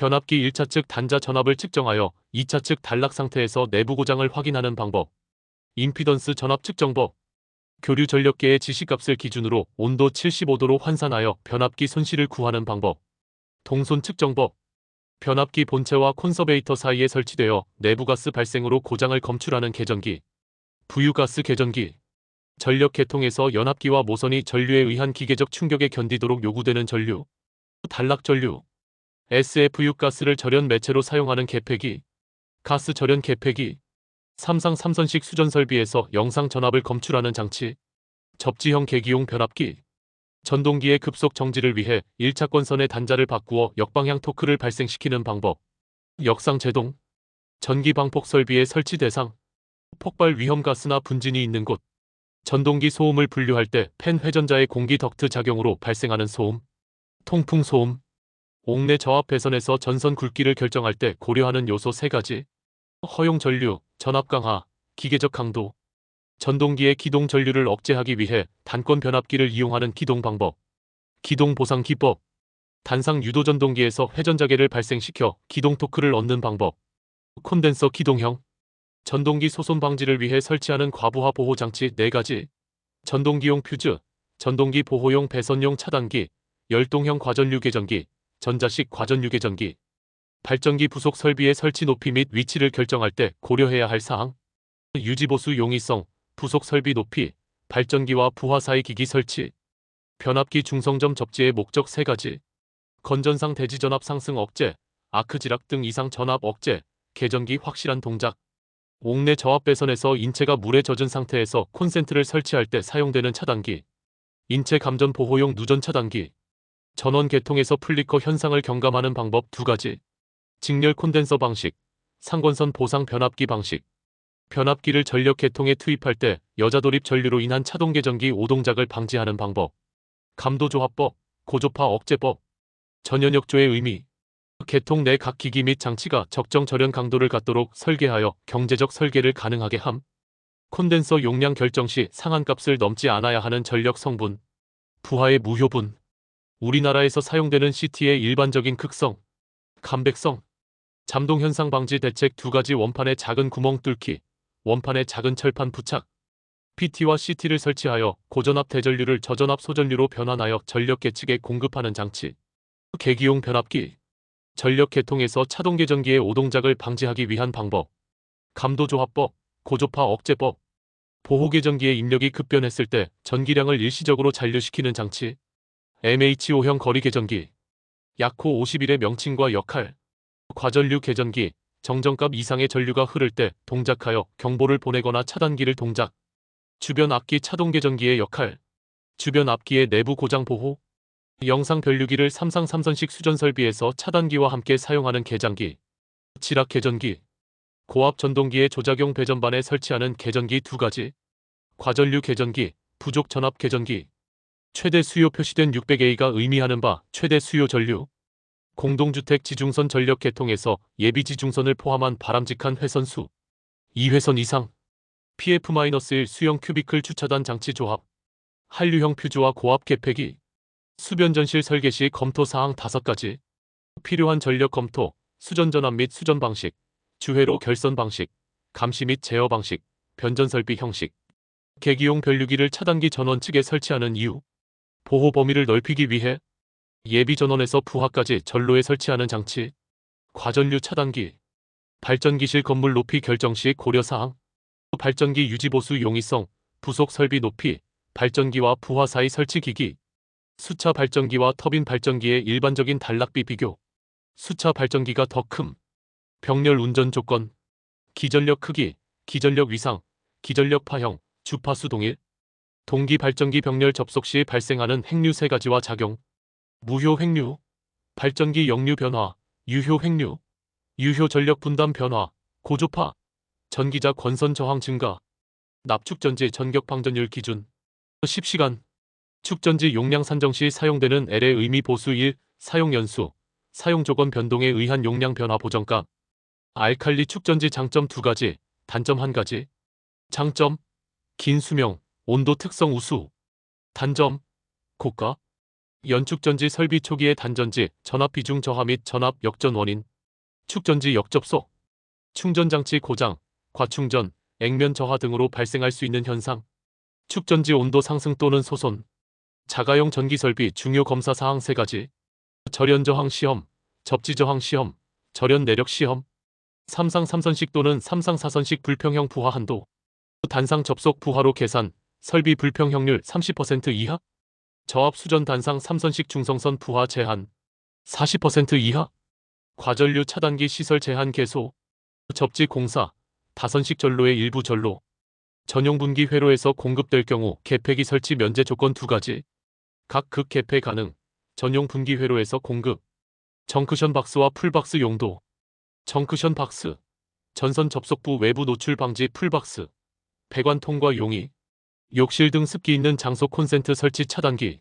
변압기 1차 측 단자 전압을 측정하여 2차 측 단락 상태에서 내부 고장을 확인하는 방법. 임피던스 전압 측정법. 교류 전력계의 지시값을 기준으로 온도 75도로 환산하여 변압기 손실을 구하는 방법. 동손 측정법. 변압기 본체와 콘서베이터 사이에 설치되어 내부가스 발생으로 고장을 검출하는 계전기. 부유가스 계전기. 전력 계통에서 연압기와 모선이 전류에 의한 기계적 충격에 견디도록 요구되는 전류. 단락 전류. SFU 가스를 절연 매체로 사용하는 개폐기. 가스 절연 개폐기. 삼상 삼선식 수전 설비에서 영상 전압을 검출하는 장치. 접지형 계기용 변압기. 전동기의 급속 정지를 위해 1차권선의 단자를 바꾸어 역방향 토크를 발생시키는 방법. 역상 제동. 전기 방폭 설비의 설치 대상. 폭발 위험 가스나 분진이 있는 곳. 전동기 소음을 분류할 때 팬 회전자의 공기 덕트 작용으로 발생하는 소음. 통풍 소음. 옥내 저압 배선에서 전선 굵기를 결정할 때 고려하는 요소 3가지. 허용 전류, 전압 강하, 기계적 강도. 전동기의 기동 전류를 억제하기 위해 단권 변압기를 이용하는 기동 방법. 기동 보상 기법. 단상 유도 전동기에서 회전자계를 발생시켜 기동 토크를 얻는 방법. 콘덴서 기동형. 전동기 소손 방지를 위해 설치하는 과부하 보호 장치 4가지. 전동기용 퓨즈, 전동기 보호용 배선용 차단기, 열동형 과전류 계전기, 전자식 과전류 계전기. 발전기 부속 설비의 설치 높이 및 위치를 결정할 때 고려해야 할 사항. 유지보수 용이성, 부속 설비 높이, 발전기와 부하 사이 기기 설치. 변압기 중성점 접지의 목적 3가지. 건전상 대지 전압 상승 억제, 아크 지락 등 이상 전압 억제, 계전기 확실한 동작. 옥내 저압 배선에서 인체가 물에 젖은 상태에서 콘센트를 설치할 때 사용되는 차단기. 인체 감전 보호용 누전 차단기. 전원 계통에서 플리커 현상을 경감하는 방법 2가지. 직렬 콘덴서 방식, 상권선 보상 변압기 방식. 변압기를 전력 계통에 투입할 때 여자돌입 전류로 인한 차동 계전기 오동작을 방지하는 방법. 감도조합법, 고조파 억제법. 전연역조의 의미. 계통 내 각 기기 및 장치가 적정 절연 강도를 갖도록 설계하여 경제적 설계를 가능하게 함. 콘덴서 용량 결정 시 상한값을 넘지 않아야 하는 전력 성분. 부하의 무효분. 우리나라에서 사용되는 CT의 일반적인 극성. 감백성. 잠동 현상 방지 대책 2가지. 원판에 작은 구멍 뚫기, 원판에 작은 철판 부착. PT와 CT를 설치하여 고전압 대전류를 저전압 소전류로 변환하여 전력 계측에 공급하는 장치. 계기용 변압기. 전력 계통에서 차동 계전기의 오동작을 방지하기 위한 방법. 감도조합법, 고조파 억제법. 보호 계전기의 입력이 급변했을 때 전기량을 일시적으로 잔류시키는 장치. MHO형 거리 계전기. 약호 51의 명칭과 역할. 과전류 계전기. 정정값 이상의 전류가 흐를 때 동작하여 경보를 보내거나 차단기를 동작. 주변 앞기 차동 계전기의 역할. 주변 앞기의 내부 고장 보호. 영상 변류기를 삼상 삼선식 수전 설비에서 차단기와 함께 사용하는 계장기. 지락 계전기. 고압 전동기의 조작용 배전반에 설치하는 계전기 2가지. 과전류 계전기, 부족 전압 계전기. 최대 수요 표시된 600A가 의미하는 바 최대 수요 전류. 공동주택 지중선 전력 계통에서 예비 지중선을 포함한 바람직한 회선 수 2회선 이상. PF-1 수형 큐비클 주차단 장치 조합. 한류형 퓨즈와 고압 개폐기. 수변전실 설계 시 검토 사항 5가지. 필요한 전력 검토, 수전 전압 및 수전 방식, 주회로 결선 방식, 감시 및 제어 방식, 변전 설비 형식. 계기용 변류기를 차단기 전원 측에 설치하는 이유. 보호 범위를 넓히기 위해. 예비 전원에서 부하까지 전로에 설치하는 장치. 과전류 차단기. 발전기실 건물 높이 결정 시 고려사항. 발전기 유지보수 용이성, 부속 설비 높이, 발전기와 부하 사이 설치 기기. 수차 발전기와 터빈 발전기의 일반적인 단락비 비교. 수차 발전기가 더 큼. 병렬 운전 조건. 기전력 크기, 기전력 위상, 기전력 파형, 주파수 동일. 동기 발전기 병렬 접속 시 발생하는 행류 3가지와 작용. 무효 행류. 발전기 역류 변화, 유효 행류. 유효 전력 분담 변화, 고조파. 전기자 권선 저항 증가. 납축전지 전격 방전율 기준. 10시간. 축전지 용량 산정 시 사용되는 L의 의미 보수 1. 사용 연수, 사용 조건 변동에 의한 용량 변화 보정값. 알칼리 축전지 장점 2가지, 단점 1가지. 장점. 긴 수명, 온도 특성 우수. 단점. 고가. 연축전지 설비 초기의 단전지, 전압 비중 저하 및 전압 역전 원인, 축전지 역접속, 충전장치 고장, 과충전, 액면 저하 등으로 발생할 수 있는 현상, 축전지 온도 상승 또는 소손, 자가용 전기 설비 중요 검사 사항 3가지, 절연 저항 시험, 접지 저항 시험, 절연 내력 시험, 3상 3선식 또는 3상 4선식 불평형 부하 한도, 단상 접속 부하로 계산, 설비 불평형률 30% 이하, 저압 수전 단상 3선식 중성선 부하 제한, 40% 이하, 과전류 차단기 시설 제한 개소, 접지 공사, 다선식 전로의 일부 전로, 전용 분기 회로에서 공급될 경우 개폐기 설치 면제 조건 2가지, 각 극 개폐 가능, 전용 분기 회로에서 공급, 정크션 박스와 풀박스 용도, 정크션 박스, 전선 접속부 외부 노출 방지 풀박스, 배관 통과 용이, 욕실 등 습기 있는 장소 콘센트 설치 차단기,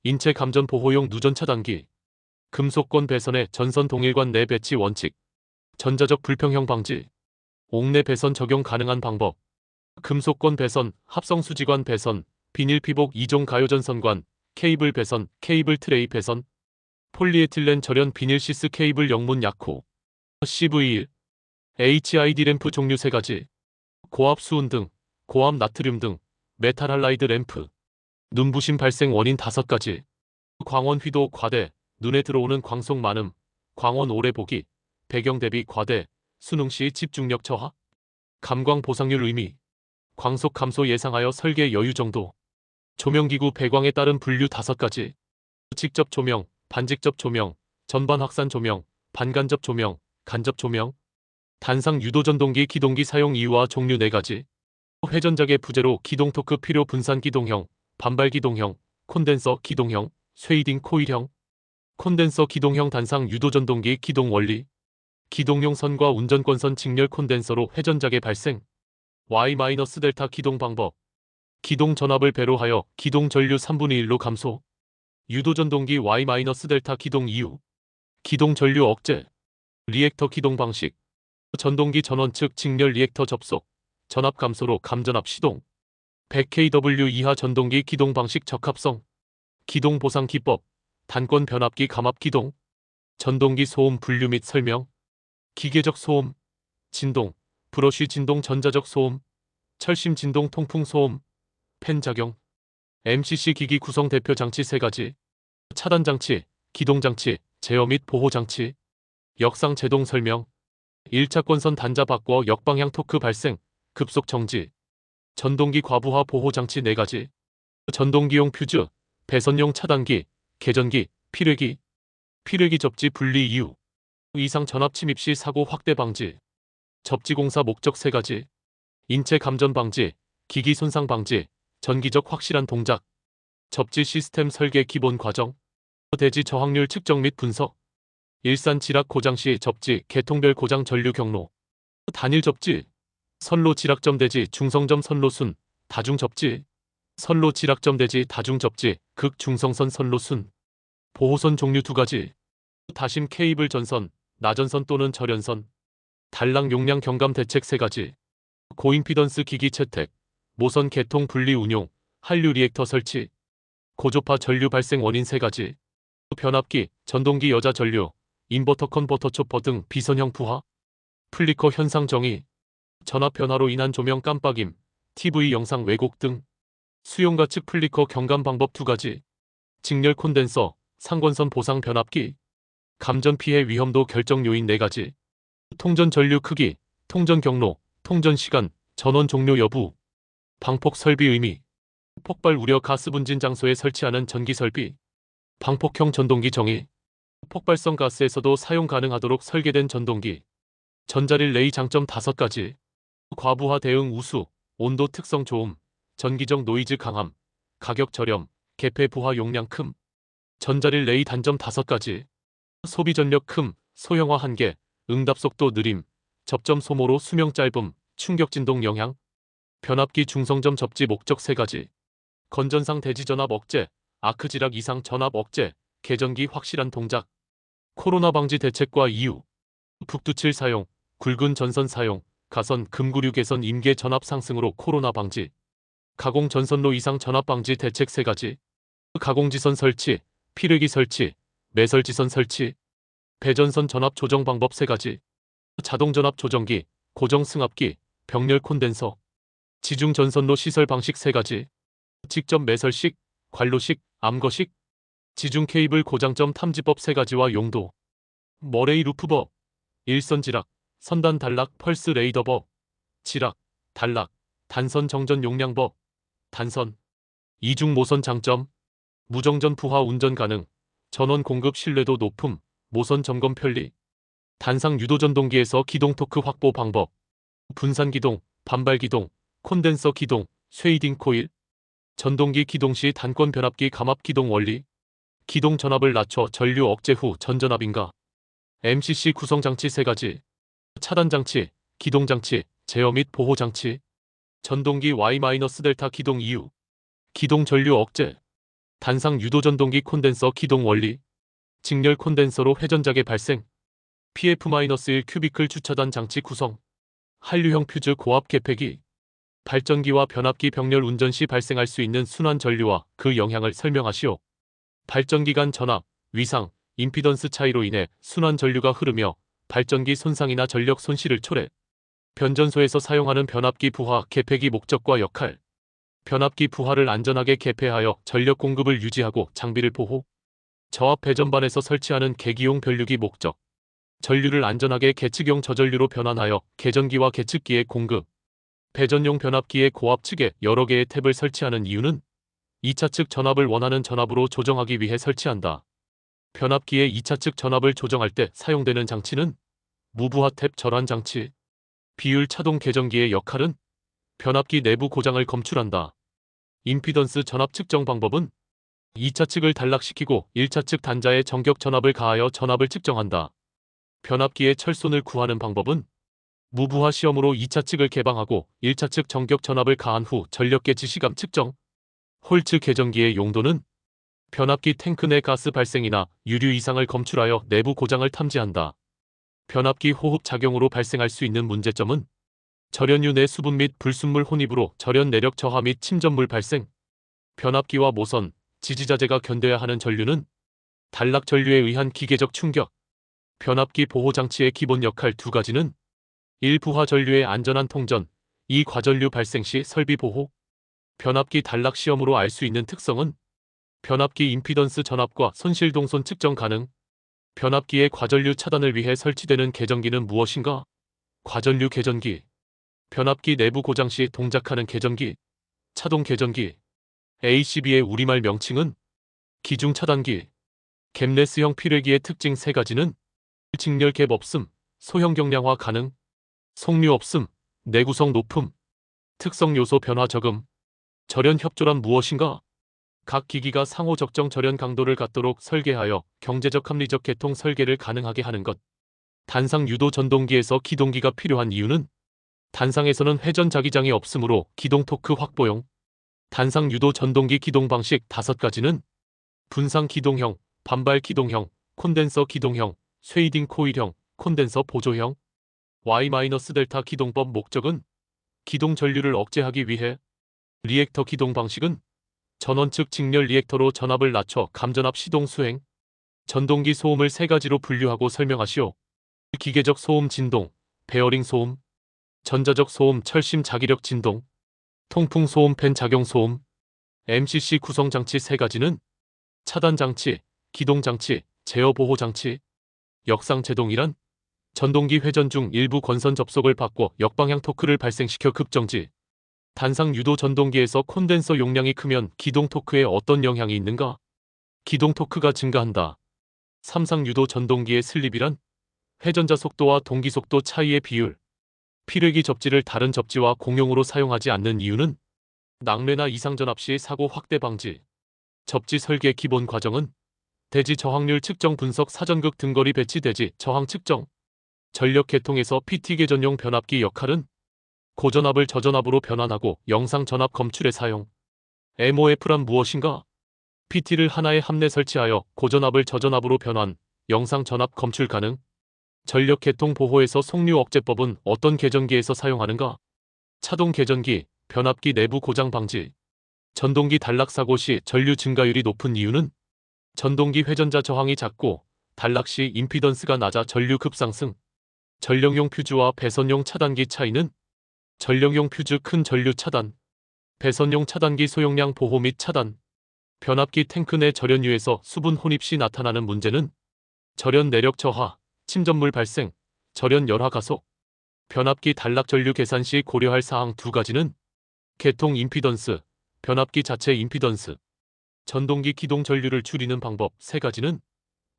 인체 감전 보호용 누전 차단기, 금속권 배선의 전선 동일관 내 배치 원칙, 전자적 불평형 방지, 옥내 배선 적용 가능한 방법, 금속권 배선, 합성 수지관 배선, 비닐 피복 2종 가요전선관, 케이블 배선, 케이블 트레이 배선, 폴리에틸렌 절연 비닐 시스 케이블 영문 약호, CV1, HID 램프 종류 3가지, 고압 수은 등, 고압 나트륨 등, 메탈 할라이드 램프, 눈부심 발생 원인 5가지, 광원 휘도 과대, 눈에 들어오는 광속 많음, 광원 오래 보기, 배경 대비 과대, 수능 시 집중력 저하, 감광 보상률 의미, 광속 감소 예상하여 설계 여유 정도, 조명기구 배광에 따른 분류 5가지, 직접 조명, 반직접 조명, 전반 확산 조명, 반간접 조명, 간접 조명, 단상 유도전동기 기동기 사용 이유와 종류 4가지, 회전작의 부재로 기동 토크 필요 분산 기동형, 반발 기동형, 콘덴서 기동형, 쉐이딩 코일형, 콘덴서 기동형 단상 유도전동기 기동 원리, 기동용 선과 운전권선 직렬 콘덴서로 회전작의 발생, Y-델타 기동 방법, 기동 전압을 배로하여 기동 전류 3분의 1로 감소, 유도전동기 Y-델타 기동 이유, 기동 전류 억제, 리액터 기동 방식, 전동기 전원 측 직렬 리액터 접속, 전압 감소로 감전압 시동, 100kW 이하 전동기 기동 방식 적합성, 기동 보상 기법, 단권 변압기 감압 기동, 전동기 소음 분류 및 설명, 기계적 소음, 진동, 브러쉬 진동 전자적 소음, 철심 진동 통풍 소음, 팬 작용, MCC 기기 구성 대표 장치 3가지, 차단 장치, 기동 장치, 제어 및 보호 장치, 역상 제동 설명, 1차 권선 단자 바꿔 역방향 토크 발생, 급속 정지, 전동기 과부하 보호 장치 4가지, 전동기용 퓨즈, 배선용 차단기, 개전기, 필회기, 필회기 접지 분리 이유, 이상 전압 침입 시 사고 확대 방지, 접지 공사 목적 3가지, 인체 감전 방지, 기기 손상 방지, 전기적 확실한 동작, 접지 시스템 설계 기본 과정, 대지 저항률 측정 및 분석, 일산 지락 고장 시 접지 계통별 고장 전류 경로, 단일 접지, 선로 지락점 대지 중성점 선로순, 다중 접지, 선로 지락점 대지 다중 접지, 극 중성선 선로순, 보호선 종류 2가지, 다심 케이블 전선, 나전선 또는 절연선, 단랑 용량 경감 대책 3가지, 고임피던스 기기 채택, 모선 개통 분리 운용, 한류 리액터 설치, 고조파 전류 발생 원인 3가지, 변압기, 전동기 여자 전류, 인버터 컨버터 초퍼 등 비선형 부하, 플리커 현상 정의, 전압 변화로 인한 조명 깜빡임, TV 영상 왜곡 등, 수용가 측 플리커 경감 방법 2가지, 직렬 콘덴서, 상권선 보상 변압기, 감전 피해 위험도 결정 요인 4가지, 통전 전류 크기, 통전 경로, 통전 시간, 전원 종료 여부, 방폭 설비 의미, 폭발 우려 가스 분진 장소에 설치하는 전기 설비, 방폭형 전동기 정의, 폭발성 가스에서도 사용 가능하도록 설계된 전동기, 전자릴 레이 장점 5가지, 과부하 대응 우수, 온도 특성 좋음, 전기적 노이즈 강함, 가격 저렴, 개폐 부하 용량 큼, 전자릴 레이 단점 5가지, 소비 전력 큼, 소형화 한계, 응답 속도 느림, 접점 소모로 수명 짧음, 충격 진동 영향, 변압기 중성점 접지 목적 3가지, 건전상 대지 전압 억제, 아크 지락 이상 전압 억제, 개전기 확실한 동작, 코로나 방지 대책과 이유, 북두칠 사용, 굵은 전선 사용, 가선 금구류 개선 임계 전압 상승으로 코로나 방지, 가공 전선로 이상 전압 방지 대책 3가지, 가공지선 설치, 피르기 설치, 매설지선 설치, 배전선 전압 조정 방법 3가지, 자동전압 조정기, 고정승합기, 병렬 콘덴서, 지중 전선로 시설 방식 3가지, 직접 매설식, 관로식, 암거식, 지중 케이블 고장점 탐지법 3가지와 용도, 머레이 루프법, 일선 지락, 선단 단락 펄스 레이더법, 지락, 단락, 단선 정전 용량법, 단선, 이중 모선 장점, 무정전 부하 운전 가능, 전원 공급 신뢰도 높음, 모선 점검 편리, 단상 유도 전동기에서 기동 토크 확보 방법, 분산 기동, 반발 기동, 콘덴서 기동, 쉐이딩 코일, 전동기 기동 시 단권 변압기 감압 기동 원리, 기동 전압을 낮춰 전류 억제 후 전전압인가, MCC 구성 장치 3가지, 차단 장치, 기동 장치, 제어 및 보호 장치, 전동기 Y-델타 기동 이유, 기동 전류 억제, 단상 유도 전동기 콘덴서 기동 원리, 직렬 콘덴서로 회전자계 발생, PF-1 큐비클 주차단 장치 구성, 한류형 퓨즈 고압 개폐기, 발전기와 변압기 병렬 운전 시 발생할 수 있는 순환 전류와 그 영향을 설명하시오. 발전기 간 전압, 위상, 임피던스 차이로 인해 순환 전류가 흐르며 발전기 손상이나 전력 손실을 초래. 변전소에서 사용하는 변압기 부하 개폐기 목적과 역할. 변압기 부하를 안전하게 개폐하여 전력 공급을 유지하고 장비를 보호. 저압 배전반에서 설치하는 계기용 변류기 목적. 전류를 안전하게 계측용 저전류로 변환하여 계전기와 계측기의 공급. 배전용 변압기의 고압 측에 여러 개의 탭을 설치하는 이유는 2차 측 전압을 원하는 전압으로 조정하기 위해 설치한다. 변압기의 2차 측 전압을 조정할 때 사용되는 장치는 무부하 탭 절환 장치. 비율 차동 계전기의 역할은 변압기 내부 고장을 검출한다. 임피던스 전압 측정 방법은 2차 측을 단락시키고 1차 측 단자에 정격 전압을 가하여 전압을 측정한다. 변압기의 철손을 구하는 방법은 무부하 시험으로 2차 측을 개방하고 1차 측 정격 전압을 가한 후 전력계 지시감 측정. 홀츠 계전기의 용도는 변압기 탱크 내 가스 발생이나 유류 이상을 검출하여 내부 고장을 탐지한다. 변압기 호흡 작용으로 발생할 수 있는 문제점은 절연유 내 수분 및 불순물 혼입으로 절연 내력 저하 및 침전물 발생. 변압기와 모선, 지지자재가 견뎌야 하는 전류는 단락 전류에 의한 기계적 충격. 변압기 보호 장치의 기본 역할 2가지는 1. 부하 전류의 안전한 통전, 2. 과전류 발생 시 설비 보호. 변압기 단락 시험으로 알 수 있는 특성은 변압기 임피던스 전압과 손실 동선 측정 가능. 변압기의 과전류 차단을 위해 설치되는 계전기는 무엇인가? 과전류 계전기. 변압기 내부 고장 시 동작하는 계전기. 차동 계전기. ACB의 우리말 명칭은 기중 차단기. 갭레스형 필회기의 특징 3가지는 직렬 갭 없음, 소형 경량화 가능, 속류 없음, 내구성 높음, 특성 요소 변화 적음. 절연 협조란 무엇인가? 각 기기가 상호 적정 절연 강도를 갖도록 설계하여 경제적 합리적 개통 설계를 가능하게 하는 것. 단상 유도 전동기에서 기동기가 필요한 이유는 단상에서는 회전 자기장이 없으므로 기동 토크 확보용. 단상 유도 전동기 기동 방식 5가지는 분상 기동형, 반발 기동형, 콘덴서 기동형, 쉐이딩 코일형, 콘덴서 보조형. Y-델타 기동법 목적은 기동 전류를 억제하기 위해. 리액터 기동 방식은 전원 측 직렬 리액터로 전압을 낮춰 감전압 시동 수행. 전동기 소음을 3가지로 분류하고 설명하시오. 기계적 소음 진동, 베어링 소음, 전자적 소음 철심 자기력 진동, 통풍 소음 팬 작용 소음. MCC 구성 장치 3가지는 차단 장치, 기동 장치, 제어 보호 장치. 역상 제동이란 전동기 회전 중 일부 권선 접속을 바꿔 역방향 토크를 발생시켜 급정지. 단상 유도 전동기에서 콘덴서 용량이 크면 기동 토크에 어떤 영향이 있는가? 기동 토크가 증가한다. 삼상 유도 전동기의 슬립이란 회전자 속도와 동기 속도 차이의 비율. 필회기 접지를 다른 접지와 공용으로 사용하지 않는 이유는 낙뢰나 이상 전압 시 사고 확대 방지. 접지 설계 기본 과정은 대지 저항률 측정 분석 사전극 등거리 배치 대지 저항 측정. 전력 계통에서 PT 계전용 변압기 역할은 고전압을 저전압으로 변환하고 영상 전압 검출에 사용. MOF란 무엇인가? PT를 하나의 함내 설치하여 고전압을 저전압으로 변환, 영상 전압 검출 가능. 전력 계통 보호에서 속류 억제법은 어떤 계전기에서 사용하는가? 차동 계전기, 변압기 내부 고장 방지. 전동기 단락 사고 시 전류 증가율이 높은 이유는 전동기 회전자 저항이 작고 단락 시 임피던스가 낮아 전류 급상승. 전력용 퓨즈와 배선용 차단기 차이는 전력용 퓨즈 큰 전류 차단, 배선용 차단기 소용량 보호 및 차단. 변압기 탱크 내 절연유에서 수분 혼입 시 나타나는 문제는 절연 내력 저하, 침전물 발생, 절연 열화 가속. 변압기 단락 전류 계산 시 고려할 사항 두 가지는 개통 임피던스, 변압기 자체 임피던스. 전동기 기동 전류를 줄이는 방법 세 가지는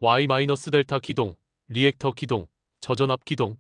Y-델타 기동, 리액터 기동, 저전압 기동.